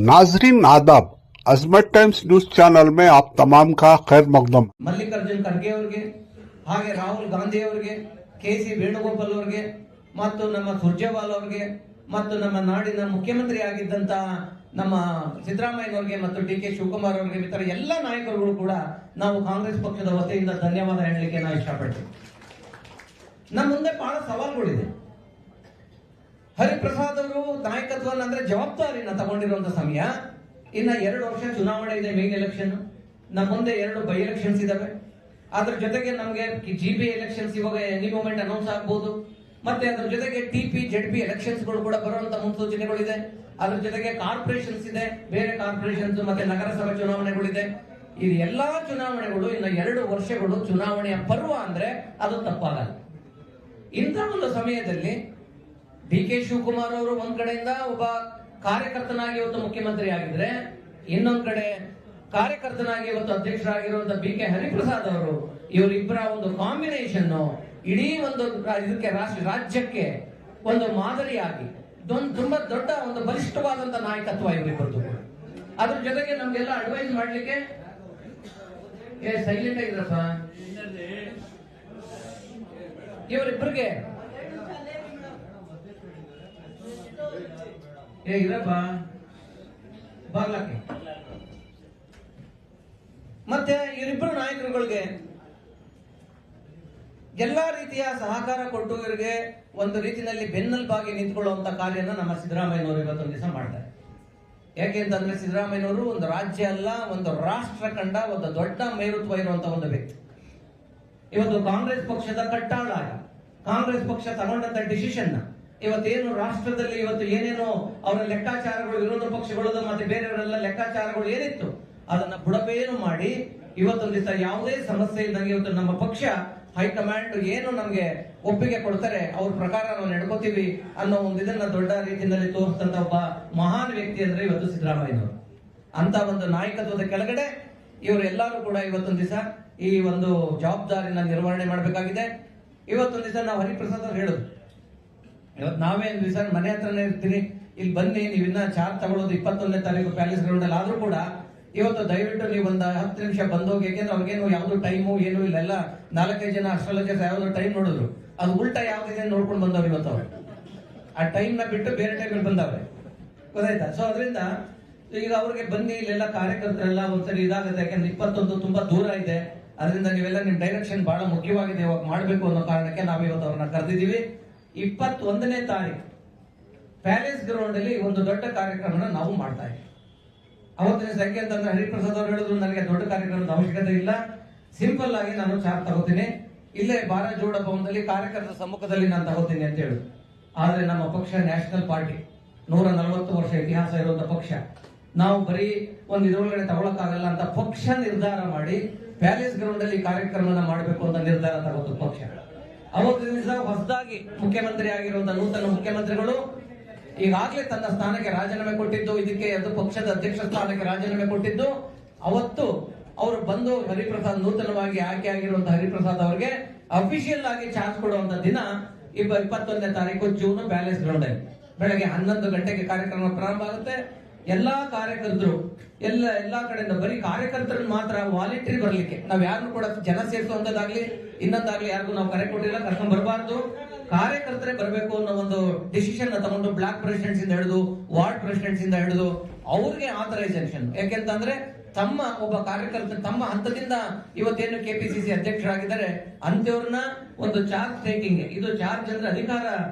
नाजरीन आदाब, अजमत times news channel में आप तमाम का खैर मकदम। ಮಲ್ಲಿಕಾರ್ಜುನ್ ಖರ್ಗೆ ಅವರಿಗೆ, ಹಾಗೆ ರಾಹುಲ್ ಗಾಂಧಿ ಅವರಿಗೆ, ಕೆ.ಸಿ. ವೇಣುಗೋಪಾಲ್ ಅವರಿಗೆ ಮತ್ತು ನಮ್ಮ ಸುರ್ಜೇವಾಲಾ ಅವರಿಗೆ ಮತ್ತು ನಮ್ಮ ನಾಡಿನ ಮುಖ್ಯಮಂತ್ರಿ ಆಗಿದ್ದಂತ ನಮ್ಮ ಸಿದ್ದರಾಮಯ್ಯ ಅವರಿಗೆ ಮತ್ತು ಡಿ.ಕೆ. ಶಿವಕುಮಾರ್ ಅವರಿಗೆ ಇತರ ಎಲ್ಲ ನಾಯಕರುಗಳು ಕೂಡ ನಾವು ಕಾಂಗ್ರೆಸ್ ಪಕ್ಷದ ವತಿಯಿಂದ ಧನ್ಯವಾದ ಹೇಳಲಿಕ್ಕೆ ನಾವು ಇಷ್ಟಪಡ್ತೀವಿ. ನಮ್ಮ ಮುಂದೆ ಬಹಳ ಸವಾಲುಗಳಿದೆ. ಹರಿಪ್ರಸಾದ್ ಅವರು ನಾಯಕತ್ವ ಅಂದ್ರೆ ಜವಾಬ್ದಾರಿನ ತಗೊಂಡಿರುವಂತ ಸಮಯ. ಇನ್ನ 2 ವರ್ಷ ಚುನಾವಣೆ ಇದೆ, ಮೇನ್ ಎಲೆಕ್ಷನ್. ನಮ್ಮ ಮುಂದೆ 2 ಬೈ ಎಲೆಕ್ಷನ್ಸ್ ಇದಾವೆ. ಅದ್ರ ಜೊತೆಗೆ ನಮಗೆ ಜಿಪಿ ಎಲೆಕ್ಷನ್ಸ್ ಇವಾಗ ಎನಿ ಮೂಮೆಂಟ್ ಅನೌನ್ಸ್ ಆಗ್ಬಹುದು. ಮತ್ತೆ ಅದ್ರ ಜೊತೆಗೆ ಟಿಪಿ ಜೆಡ್ಪಿ ಎಲೆಕ್ಷನ್ಸ್ ಗಳು ಕೂಡ ಬರುವಂತ ಮುನ್ಸೂಚನೆಗಳಿದೆ. ಅದ್ರ ಜೊತೆಗೆ ಕಾರ್ಪೊರೇಷನ್ಸ್ ಇದೆ, ಬೇರೆ ಕಾರ್ಪೊರೇಷನ್ಸ್ ಮತ್ತೆ ನಗರಸಭೆ ಚುನಾವಣೆಗಳಿದೆ. ಈ ಎಲ್ಲಾ ಚುನಾವಣೆಗಳು ಇನ್ನ 2 ವರ್ಷಗಳು ಚುನಾವಣೆಯ ಪರ್ವ ಅಂದ್ರೆ ಅದು ತಪ್ಪಾಗಲ್ಲ. ಇಂಥ ಒಂದು ಸಮಯದಲ್ಲಿ ಡಿ.ಕೆ. ಶಿವಕುಮಾರ್ ಅವರು ಒಂದ್ ಕಡೆಯಿಂದ ಒಬ್ಬ ಕಾರ್ಯಕರ್ತನಾಗಿ ಇವತ್ತು ಮುಖ್ಯಮಂತ್ರಿ ಆಗಿದ್ರೆ, ಇನ್ನೊಂದ್ ಕಡೆ ಕಾರ್ಯಕರ್ತನಾಗಿ ಇವತ್ತು ಅಧ್ಯಕ್ಷರಾಗಿರುವಂತಹ ಬಿ.ಕೆ. ಹರಿಪ್ರಸಾದ್ ಅವರು, ಇವರಿಬ್ಬರ ಒಂದು ಕಾಂಬಿನೇಷನ್ ಇಡೀ ಒಂದು ಇದಕ್ಕೆ ರಾಜ್ಯಕ್ಕೆ ಒಂದು ಮಾದರಿಯಾಗಿ ತುಂಬಾ ದೊಡ್ಡ ಒಂದು ಬಲಿಷ್ಠವಾದಂತ ನಾಯಕತ್ವ ಇವರಿಬ್ಬರದು. ಅದ್ರ ಜೊತೆಗೆ ನಮ್ಗೆಲ್ಲ ಅಡ್ವೈಸ್ ಮಾಡ್ಲಿಕ್ಕೆ ಸೈಲೆಂಟ್ ಆಗಿರಪ್ಪ ಇವರಿಬ್ಬರಿಗೆ ಇರಪ್ಪ ಬಾಗ್ಲಕ್ಕೆ. ಮತ್ತೆ ಇವರಿಬ್ಬರು ನಾಯಕರುಗಳಿಗೆ ಎಲ್ಲಾ ರೀತಿಯ ಸಹಕಾರ ಕೊಟ್ಟು ಇವರಿಗೆ ಒಂದು ರೀತಿಯಲ್ಲಿ ಬೆನ್ನೆಲುಬಾಗಿ ನಿಂತ್ಕೊಳ್ಳುವಂತ ಕಾರ್ಯನ ನಮ್ಮ ಸಿದ್ದರಾಮಯ್ಯನವರು ಇವತ್ತೊಂದು ದಿವಸ ಮಾಡ್ತಾರೆ. ಯಾಕೆಂತಂದ್ರೆ ಸಿದ್ದರಾಮಯ್ಯನವರು ಒಂದು ರಾಜ್ಯ ಅಲ್ಲ, ಒಂದು ರಾಷ್ಟ್ರ ಕಂಡ ಒಂದು ದೊಡ್ಡ ಮೇರುತ್ವ ಇರುವಂತಹ ಒಂದು ವ್ಯಕ್ತಿ. ಇವತ್ತು ಕಾಂಗ್ರೆಸ್ ಪಕ್ಷದ ಕಟ್ಟಾಳ, ಕಾಂಗ್ರೆಸ್ ಪಕ್ಷ ತಗೊಂಡಂತ ಡಿಸಿಷನ್ ಇವತ್ತೇನು ರಾಷ್ಟ್ರದಲ್ಲಿ ಇವತ್ತು ಏನೇನೋ ಅವರ ಲೆಕ್ಕಾಚಾರಗಳು, ವಿರೋಧ ಪಕ್ಷಗಳದು ಮತ್ತೆ ಬೇರೆಯವರೆಲ್ಲ ಲೆಕ್ಕಾಚಾರಗಳು ಏನಿತ್ತು ಅದನ್ನ ಬುಡಬೇನು ಮಾಡಿ ಇವತ್ತೊಂದು ದಿವಸ ಯಾವುದೇ ಸಮಸ್ಯೆ ಇದ್ದಂಗೆ ಇವತ್ತು ನಮ್ಮ ಪಕ್ಷ ಹೈಕಮಾಂಡ್ ಏನು ನಮ್ಗೆ ಒಪ್ಪಿಗೆ ಕೊಡ್ತಾರೆ ಅವ್ರ ಪ್ರಕಾರ ನಾವು ನಡ್ಕೋತೀವಿ ಅನ್ನೋ ಒಂದು ಇದನ್ನ ದೊಡ್ಡ ರೀತಿಯಲ್ಲಿ ತೋರಿಸಿದಂತ ಒಬ್ಬ ಮಹಾನ್ ವ್ಯಕ್ತಿ ಅಂದ್ರೆ ಇವತ್ತು ಸಿದ್ದರಾಮಯ್ಯನವರು. ಅಂತ ಒಂದು ನಾಯಕತ್ವದ ಕೆಳಗಡೆ ಇವರೆಲ್ಲರೂ ಕೂಡ ಇವತ್ತೊಂದು ದಿವಸ ಈ ಒಂದು ಜವಾಬ್ದಾರಿನ ನಿರ್ವಹಣೆ ಮಾಡಬೇಕಾಗಿದೆ. ಇವತ್ತೊಂದು ದಿವಸ ನಾವು ಹರಿಪ್ರಸಾದ್ ಅವ್ರು ಹೇಳುದು, ಇವತ್ತು ನಾವೇ ಒಂದು ದಿವಸ ಮನೆ ಹತ್ರನೇ ಇರ್ತೀನಿ, ಇಲ್ಲಿ ಬನ್ನಿ, ನೀವಿನ್ನ ಚಾರ್ಜ್ ತಗೊಳ್ಳೋದು 21ನೇ ತಾರೀಕು ಪ್ಯಾಲೇಸ್ ಗ್ರೌಂಡ್ ಅಲ್ಲಿ ಆದ್ರೂ ಕೂಡ ಇವತ್ತು ದಯವಿಟ್ಟು ನೀವು ಒಂದು 10 ನಿಮಿಷ ಬಂದೋಗಿ. ಯಾಕೆಂದ್ರೆ ಅವ್ರಿಗೇನು ಯಾವ್ದು ಟೈಮು ಏನು ಇಲ್ಲ, ಎಲ್ಲ 4-5 ಜನ ಅಸ್ಟ್ರಾಲಜರ್ಸ್ ಯಾವ್ದು ಟೈಮ್ ನೋಡಿದ್ರು, ಅದು ಉಲ್ಟಾ ಯಾವ್ದಿದೆ ನೋಡ್ಕೊಂಡು ಬಂದವ್ರು ಇವತ್ತು ಅವ್ರು. ಆ ಟೈಮ್ ನ ಬಿಟ್ಟು ಬೇರೆ ಟೈಮಲ್ಲಿ ಬಂದವ್ರೆ, ಗೊತ್ತಾಯ್ತಾ? ಸೊ ಅದರಿಂದ ಈಗ ಅವ್ರಿಗೆ ಬನ್ನಿ, ಇಲ್ಲೆಲ್ಲ ಕಾರ್ಯಕರ್ತರೆಲ್ಲ ಒಂದ್ಸರಿ ಇದಾಗುತ್ತೆ. ಯಾಕಂದ್ರೆ 21 ತುಂಬಾ ದೂರ ಇದೆ, ಅದರಿಂದ ನೀವೆಲ್ಲ ನಿಮ್ ಡೈರೆಕ್ಷನ್ ಬಹಳ ಮುಖ್ಯವಾಗಿದೆ, ಇವಾಗ ಮಾಡ್ಬೇಕು ಅನ್ನೋ ಕಾರಣಕ್ಕೆ ನಾವು ಇವತ್ತು ಅವ್ರನ್ನ ಕರೆದಿದ್ದೀವಿ. 21ನೇ ತಾರೀಕು ಪ್ಯಾಲೇಸ್ ಗ್ರೌಂಡ್ ಅಲ್ಲಿ ಒಂದು ದೊಡ್ಡ ಕಾರ್ಯಕ್ರಮನ ನಾವು ಮಾಡ್ತಾ ಇದ್ದೀವಿ. ಅವತ್ತಿನ ಸಂಖ್ಯೆ ಅಂತಂದ್ರೆ ಹರಿಪ್ರಸಾದ್ ಅವರು ಹೇಳಿದ್ರು, ನನಗೆ ದೊಡ್ಡ ಕಾರ್ಯಕ್ರಮದ ಅವಶ್ಯಕತೆ ಇಲ್ಲ, ಸಿಂಪಲ್ ಆಗಿ ನಾನು ಚಾರ್ಜ್ ತಗೋತೀನಿ, ಇಲ್ಲೇ ಬಾರ ಜೋಡ ಭವನದಲ್ಲಿ ಕಾರ್ಯಕರ್ತರ ಸಮ್ಮುಖದಲ್ಲಿ ನಾನು ತಗೋತೀನಿ ಅಂತ ಹೇಳುದು. ಆದ್ರೆ ನಮ್ಮ ಪಕ್ಷ ನ್ಯಾಷನಲ್ ಪಾರ್ಟಿ 140 ವರ್ಷ ಇತಿಹಾಸ ಇರುವಂತ ಪಕ್ಷ, ನಾವು ಬರೀ ಒಂದು ಇದರೊಳಗಡೆ ತಗೊಳಕ್ಕಾಗಲ್ಲ ಅಂತ ಪಕ್ಷ ನಿರ್ಧಾರ ಮಾಡಿ ಪ್ಯಾಲೇಸ್ ಗ್ರೌಂಡ್ ಅಲ್ಲಿ ಕಾರ್ಯಕ್ರಮನ ಮಾಡಬೇಕು ಅಂತ ನಿರ್ಧಾರ ತಗೋತು ಪಕ್ಷ. ಅವತ್ತು ದಿವಸ ಹೊಸದಾಗಿ ಮುಖ್ಯಮಂತ್ರಿ ಆಗಿರುವಂತಹ ನೂತನ ಮುಖ್ಯಮಂತ್ರಿಗಳು ಈಗಾಗಲೇ ತನ್ನ ಸ್ಥಾನಕ್ಕೆ ರಾಜೀನಾಮೆ ಕೊಟ್ಟಿದ್ದು, ಇದಕ್ಕೆ ಅದು ಪಕ್ಷದ ಅಧ್ಯಕ್ಷ ಸ್ಥಾನಕ್ಕೆ ರಾಜೀನಾಮೆ ಕೊಟ್ಟಿದ್ದು. ಅವತ್ತು ಅವರು ಬಂದು ಹರಿಪ್ರಸಾದ್ ನೂತನವಾಗಿ ಆಯ್ಕೆ ಆಗಿರುವಂತಹ ಹರಿಪ್ರಸಾದ್ ಅವರಿಗೆ ಅಫಿಷಿಯಲ್ ಆಗಿ ಚಾನ್ಸ್ ಕೊಡುವಂತ ದಿನ 21ನೇ ತಾರೀಕು ಜೂನ್ ಪ್ಯಾಲೇಸ್ ಗ್ರೌಂಡ್ ಅಲ್ಲಿ ಬೆಳಗ್ಗೆ 11 ಗಂಟೆಗೆ ಕಾರ್ಯಕ್ರಮ ಪ್ರಾರಂಭ ಆಗುತ್ತೆ. ಎಲ್ಲಾ ಕಾರ್ಯಕರ್ತರು ಎಲ್ಲಾ ಕಡೆಯಿಂದ, ಬರೀ ಕಾರ್ಯಕರ್ತರನ್ನು ಮಾತ್ರ ವಾಲಂಟರಿ ಬರ್ಲಿಕ್ಕೆ, ನಾವ್ ಯಾರನ್ನು ಕೂಡ ಜನ ಸೇರಿಸುವಂತದ್ದಾಗ್ಲಿ ಇನ್ನೊಂದಾಗ್ಲಿ ಯಾರಿಗೂ ನಾವು ಕರೆ ಕೊಟ್ಟಿಲ್ಲ, ಕರ್ಕೊಂಡ್ ಬರಬಾರ್ದು, ಕಾರ್ಯಕರ್ತರೇ ಬರಬೇಕು ಅನ್ನೋ ಒಂದು ಡಿಸಿಷನ್ ತಗೊಂಡು ಬ್ಲಾಕ್ ಪ್ರೆಸಿಡೆಂಟ್ಸ್ ಇಂದ ಹಿಡಿದು ವಾರ್ಡ್ ಪ್ರೆಸಿಡೆಂಟ್ಸ್ ಇಂದ ಹಿಡಿದು ಅವ್ರಿಗೆ ಆಥರೈಸೇಷನ್. ಯಾಕೆಂತಂದ್ರೆ ತಮ್ಮ ಒಬ್ಬ ಕಾರ್ಯಕರ್ತ ತಮ್ಮ ಹಂತದಿಂದ ಇವತ್ತೇನು ಕೆಪಿಸಿಸಿ ಅಧ್ಯಕ್ಷರಾಗಿದ್ದಾರೆ ಅಂತವ್ರನ್ನ ಒಂದು ಚಾರ್ಜ್ ಟೇಕಿಂಗ್, ಇದು ಚಾರ್ಜ್ ಅಂದ್ರೆ ಅಧಿಕಾರ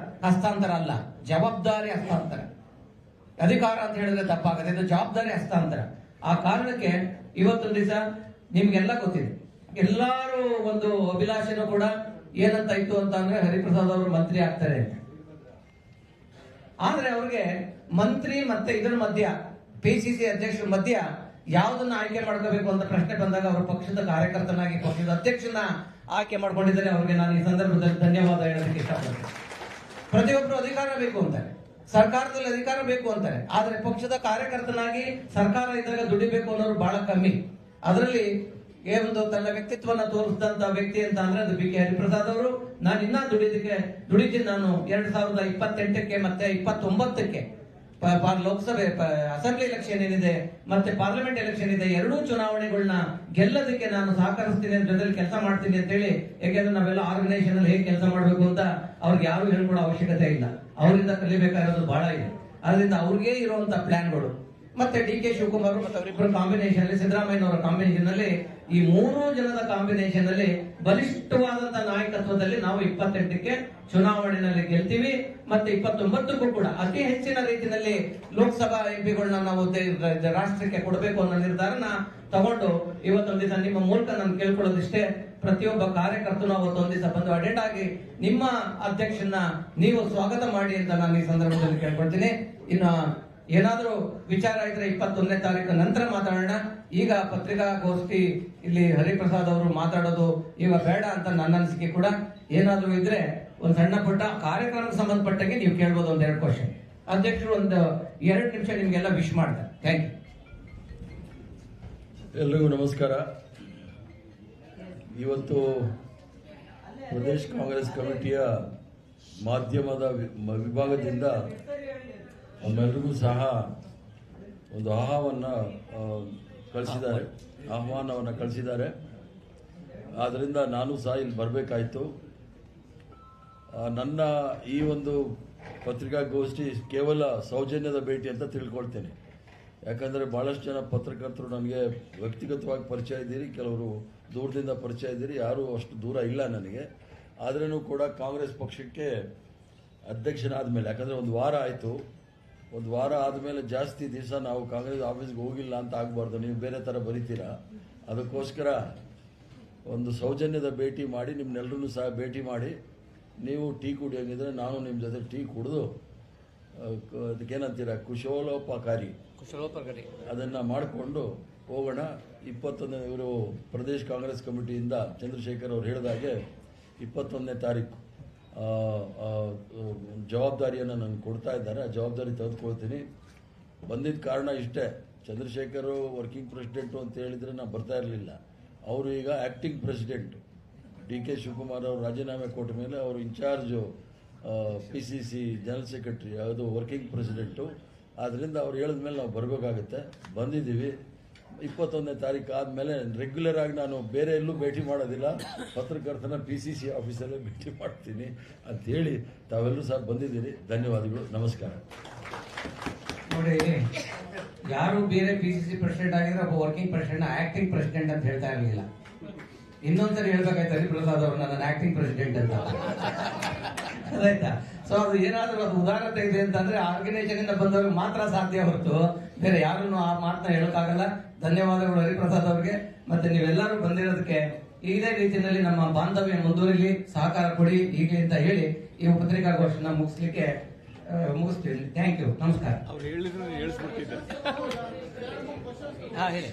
ಹಸ್ತಾಂತರ ಅಲ್ಲ, ಜವಾಬ್ದಾರಿ ಹಸ್ತಾಂತರ. ಅಧಿಕಾರ ಅಂತ ಹೇಳಿದ್ರೆ ತಪ್ಪಾಗುತ್ತೆ, ಇದು ಜವಾಬ್ದಾರಿ ಹಸ್ತಾಂತರ. ಆ ಕಾರಣಕ್ಕೆ ಇವತ್ತೊಂದು ದಿವಸ ನಿಮ್ಗೆಲ್ಲ ಗೊತ್ತಿದೆ, ಎಲ್ಲಾರು ಒಂದು ಅಭಿಲಾಷೆನೂ ಕೂಡ ಏನಂತ ಇತ್ತು ಅಂತ ಅಂದ್ರೆ ಹರಿಪ್ರಸಾದ್ ಅವರು ಮಂತ್ರಿ ಆಗ್ತಾರೆ ಅಂತ. ಆದ್ರೆ ಅವ್ರಿಗೆ ಮಂತ್ರಿ ಮತ್ತೆ ಇದರ ಮಧ್ಯ ಪಿಸಿಸಿ ಅಧ್ಯಕ್ಷರ ಮಧ್ಯ ಯಾವ್ದನ್ನ ಆಯ್ಕೆ ಮಾಡ್ಕೋಬೇಕು ಅಂತ ಪ್ರಶ್ನೆ ಬಂದಾಗ ಅವರು ಪಕ್ಷದ ಕಾರ್ಯಕರ್ತನಾಗಿ ಪಕ್ಷದ ಅಧ್ಯಕ್ಷನ ಆಯ್ಕೆ ಮಾಡ್ಕೊಂಡಿದ್ದಾರೆ. ಅವ್ರಿಗೆ ನಾನು ಈ ಸಂದರ್ಭದಲ್ಲಿ ಧನ್ಯವಾದ ಹೇಳೋದಕ್ಕೆ ಇಷ್ಟಪಡ್ತೇನೆ. ಪ್ರತಿಯೊಬ್ಬರು ಅಧಿಕಾರ ಬೇಕು ಅಂತಾರೆ, ಸರ್ಕಾರದಲ್ಲಿ ಅಧಿಕಾರ ಬೇಕು ಅಂತಾರೆ, ಆದ್ರೆ ಪಕ್ಷದ ಕಾರ್ಯಕರ್ತನಾಗಿ ಸರ್ಕಾರ ಇದ್ದಾಗ ದುಡಿಬೇಕು ಅನ್ನೋರು ಬಹಳ ಕಮ್ಮಿ. ಅದರಲ್ಲಿ ಒಂದು ತನ್ನ ವ್ಯಕ್ತಿತ್ವನ ತೋರಿಸಿದಂತ ವ್ಯಕ್ತಿ ಅಂತ ಅಂದ್ರೆ ಅದು ಬಿ ಕೆ ಹರಿಪ್ರಸಾದ್ ಅವರು. ನಾನು ಇನ್ನ ದುಡಿತೀನಿ ನಾನು 2028ಕ್ಕೆ ಮತ್ತೆ 29ಕ್ಕೆ ಲೋಕಸಭೆ ಅಸೆಂಬ್ಲಿ ಎಲೆಕ್ಷನ್ ಏನಿದೆ ಮತ್ತೆ ಪಾರ್ಲಿಮೆಂಟ್ ಎಲೆಕ್ಷನ್ ಇದೆ, ಎರಡೂ ಚುನಾವಣೆಗಳನ್ನ ಗೆಲ್ಲೋದಕ್ಕೆ ನಾನು ಸಹಕರಿಸ್ತೀನಿ, ಜೊತೆಲಿ ಕೆಲಸ ಮಾಡ್ತೀನಿ ಅಂತ ಹೇಳಿ. ಯಾಕೆಂದ್ರೆ ನಾವೆಲ್ಲ ಆರ್ಗನೈಸೇಷನ್ ಅಲ್ಲಿ ಹೇಗೆ ಕೆಲಸ ಮಾಡಬೇಕು ಅಂತ ಅವ್ರಿಗೆ ಯಾರು ಹೇಳ್ಕೊಡೋ ಅವಶ್ಯಕತೆ ಇಲ್ಲ, ಅವರಿಂದ ಕಲಿಬೇಕಾಗಿರೋದು ಬಹಳ ಇದೆ. ಅದರಿಂದ ಅವ್ರಿಗೆ ಇರುವಂತ ಪ್ಲಾನ್ಗಳು ಮತ್ತೆ ಡಿ ಕೆ ಶಿವಕುಮಾರ್ ಮತ್ತೆ ಅವರಿಬ್ಬರ ಕಾಂಬಿನೇಷನ್ ಅಲ್ಲಿ, ಸಿದ್ದರಾಮಯ್ಯನವರ ಕಾಂಬಿನೇಷನ್ ಅಲ್ಲಿ, ಈ ಮೂರು ಜನದ ಕಾಂಬಿನೇಷನ್ ಅಲ್ಲಿ ಬಲಿಷ್ಠವಾದಂತಹ ನಾಯಕತ್ವದಲ್ಲಿ ನಾವು 28ಕ್ಕೆ ಚುನಾವಣೆಯಲ್ಲಿ ಗೆಲ್ತೀವಿ. ಮತ್ತೆ 29ಕ್ಕೂ ಕೂಡ ಅತಿ ಹೆಚ್ಚಿನ ರೀತಿಯಲ್ಲಿ ಲೋಕಸಭಾ ಎಂಪಿಗಳನ್ನ ನಾವು ರಾಷ್ಟ್ರಕ್ಕೆ ಕೊಡಬೇಕು ಅನ್ನೋ ನಿರ್ಧಾರನ ತಗೊಂಡು ಇವತ್ತೊಂದ್ ದಿವಸ ನಿಮ್ಮ ಮೂಲಕ ನಾನು ಕೇಳ್ಕೊಳ್ಳೋದಿಷ್ಟೇ, ಪ್ರತಿಯೊಬ್ಬ ಕಾರ್ಯಕರ್ತನು ಅವತ್ತೊಂದ್ ದಿವಸ ಬಂದು ಅಟೆಂಡ್ ಆಗಿ ನಿಮ್ಮ ಅಧ್ಯಕ್ಷನ ನೀವು ಸ್ವಾಗತ ಮಾಡಿ ಅಂತ ನಾನು ಈ ಸಂದರ್ಭದಲ್ಲಿ ಕೇಳ್ಕೊಳ್ತೀನಿ. ಇನ್ನು ಏನಾದ್ರೂ ವಿಚಾರ ಇದ್ರೆ 21ನೇ ತಾರೀಕು ನಂತರ ಮಾತಾಡೋಣ. ಈಗ ಪತ್ರಿಕಾಗೋಷ್ಠಿ ಇಲ್ಲಿ ಹರಿಪ್ರಸಾದ್ ಅವರು ಮಾತಾಡೋದು ಈಗ ಬೇಡ ಅಂತ ನನ್ನ ಅನಿಸಿಕೆ ಕೂಡ. ಏನಾದ್ರೂ ಇದ್ರೆ ಒಂದು ಸಣ್ಣ ಪುಟ್ಟ ಕಾರ್ಯಕ್ರಮಕ್ಕೆ ಸಂಬಂಧಪಟ್ಟಂಗೆ ನೀವು ಕೇಳ್ಬೋದು, ಒಂದೆರಡು ಕ್ವಶನ್. ಅಧ್ಯಕ್ಷರು ಒಂದು 2 ನಿಮಿಷ ನಿಮ್ಗೆಲ್ಲ ವಿಶ್ ಮಾಡ್ತಾರೆ. Thank you. ಎಲ್ರಿಗೂ ನಮಸ್ಕಾರ. ಇವತ್ತು ಪ್ರದೇಶ್ ಕಾಂಗ್ರೆಸ್ ಕಮಿಟಿಯ ಮಾಧ್ಯಮದ ವಿಭಾಗದಿಂದ ನಮ್ಮೆಲ್ಲರಿಗೂ ಸಹ ಒಂದು ಆಹ್ವಾನವನ್ನು ಕಳಿಸಿದ್ದಾರೆ. ಆದ್ದರಿಂದ ನಾನು ಸಹ ಇಲ್ಲಿ ಬರಬೇಕಾಯಿತು. ನನ್ನ ಈ ಒಂದು ಪತ್ರಿಕಾಗೋಷ್ಠಿ ಕೇವಲ ಸೌಜನ್ಯದ ಭೇಟಿ ಅಂತ ತಿಳ್ಕೊಳ್ತೇನೆ. ಯಾಕಂದರೆ ಭಾಳಷ್ಟು ಜನ ಪತ್ರಕರ್ತರು ನನಗೆ ವ್ಯಕ್ತಿಗತವಾಗಿ ಪರಿಚಯ ಇದ್ದೀರಿ, ಕೆಲವರು ದೂರದಿಂದ ಪರಿಚಯ ಇದ್ದೀರಿ, ಯಾರೂ ಅಷ್ಟು ದೂರ ಇಲ್ಲ ನನಗೆ. ಆದ್ರೂ ಕೂಡ ಕಾಂಗ್ರೆಸ್ ಪಕ್ಷಕ್ಕೆ ಅಧ್ಯಕ್ಷನಾದ ಮೇಲೆ, ಯಾಕಂದರೆ ಒಂದು ವಾರ ಆಯಿತು, ಒಂದು ವಾರ ಆದಮೇಲೆ ಜಾಸ್ತಿ ದಿವಸ ನಾವು ಕಾಂಗ್ರೆಸ್ ಆಫೀಸ್ಗೆ ಹೋಗಿಲ್ಲ ಅಂತ ಆಗಬಾರ್ದು, ನೀವು ಬೇರೆ ಥರ ಬರೀತೀರಾ. ಅದಕ್ಕೋಸ್ಕರ ಒಂದು ಸೌಜನ್ಯದ ಭೇಟಿ ಮಾಡಿ ನಿಮ್ಮನ್ನೆಲ್ಲರೂ ಸಹ ಭೇಟಿ ಮಾಡಿ, ನೀವು ಟೀ ಕುಡಿಯೋಂಗಿದ್ರೆ ನಾನು ನಿಮ್ಮ ಜೊತೆ ಟೀ ಕುಡಿದು ಅದಕ್ಕೇನಂತೀರ ಕುಶಲೋಪಕಾರಿ ಅದನ್ನು ಮಾಡಿಕೊಂಡು ಹೋಗೋಣ. 21ನೇ ಇವರು ಪ್ರದೇಶ್ ಕಾಂಗ್ರೆಸ್ ಕಮಿಟಿಯಿಂದ ಚಂದ್ರಶೇಖರ್ ಅವರು ಹೇಳಿದಾಗೆ 21ನೇ ತಾರೀಕು ಜವಾಬ್ದಾರಿಯನ್ನು ನನಗೆ ಕೊಡ್ತಾ ಇದ್ದಾರೆ. ಆ ಜವಾಬ್ದಾರಿ ತೆಗೆದುಕೊಳ್ತೀನಿ. ಬಂದಿದ್ದ ಕಾರಣ ಇಷ್ಟೇ, ಚಂದ್ರಶೇಖರ್ ವರ್ಕಿಂಗ್ ಪ್ರೆಸಿಡೆಂಟು ಅಂತ ಹೇಳಿದರೆ ನಾನು ಬರ್ತಾ ಇರಲಿಲ್ಲ. ಅವರು ಈಗ acting president. D K Shivakumar ಅವರು ರಾಜೀನಾಮೆ ಕೊಟ್ಟ ಮೇಲೆ ಅವರು ಇನ್ಚಾರ್ಜು PCC ಜನರಲ್ ಸೆಕ್ರೆಟರಿ, ಅದು ವರ್ಕಿಂಗ್ ಪ್ರೆಸಿಡೆಂಟು. ಆದ್ದರಿಂದ ಅವ್ರು ಹೇಳಿದ ಮೇಲೆ ನಾವು ಬರಬೇಕಾಗತ್ತೆ. ಬಂದಿದ್ದೀವಿ. 21ನೇ ತಾರೀಕು ಆದಮೇಲೆ ರೆಗ್ಯುಲರ್ ಆಗಿ ನಾನು ಬೇರೆ ಎಲ್ಲೂ ಭೇಟಿ ಮಾಡೋದಿಲ್ಲ, ಪತ್ರಕರ್ತನ PCC ಆಫೀಸಲ್ಲೇ ಭೇಟಿ ಮಾಡ್ತೀನಿ ಅಂಥೇಳಿ ತಾವೆಲ್ಲರೂ ಸಹ ಬಂದಿದ್ದೀರಿ. ಧನ್ಯವಾದಗಳು. ನಮಸ್ಕಾರ. ನೋಡಿ, ಯಾರು ಬೇರೆ PCC ಪ್ರೆಸಿಡೆಂಟ್ ಆಗಿದ್ರೆ ಒಬ್ಬ ವರ್ಕಿಂಗ್ ಪ್ರೆಸಿಡೆಂಟ್ ಆಕ್ಟಿಂಗ್ ಪ್ರೆಸಿಡೆಂಟ್ ಅಂತ ಹೇಳ್ತಾ ಇರಲಿಲ್ಲ. ಇನ್ನೊಂದ್ಸರಿ ಹೇಳ್ಬೇಕಾಯ್ತು ಹರಿಪ್ರಸಾದ್ ಅವರು ನನ್ನ ಆಕ್ಟಿಂಗ್ ಪ್ರೆಸಿಡೆಂಟ್ ಅಂತ. ಅದಾಯ್ತಾ? ಸೊ ಅದು ಏನಾದ್ರೂ ಅದು ಉದಾರತೆ ಇದೆ ಅಂತಂದ್ರೆ ಆರ್ಗನೈಸೇಷನ್ ಇಂದ ಬಂದವ್ರಿಗೆ ಮಾತ್ರ ಸಾಧ್ಯ ಹೊರತು ಬೇರೆ ಯಾರನ್ನು ಆ ಮಾತನ್ನ ಹೇಳೋಕ್ಕಾಗಲ್ಲ. ಧನ್ಯವಾದಗಳು ಹರಿಪ್ರಸಾದ್ ಅವ್ರಿಗೆ. ಮತ್ತೆ ನೀವೆಲ್ಲರೂ ಬಂದಿರೋದಕ್ಕೆ ಇದೇ ರೀತಿಯಲ್ಲಿ ನಮ್ಮ ಬಾಂಧವ್ಯ ಮುಂದುವರಿಲಿ, ಸಹಕಾರ ಕೊಡಿ ಈಗಲೇ ಅಂತ ಹೇಳಿ ಈ ಪತ್ರಿಕಾಗೋಷ್ಠಿನ ಮುಗಿಸ್ತೀವಿ. Thank you. ನಮಸ್ಕಾರ. ಅವ್ರು ಹೇಳಿದ್ರು ಹೇಳಿಸ್ಬಿಟ್ಟಿದ್ದೆ. ಹೇಳಿ.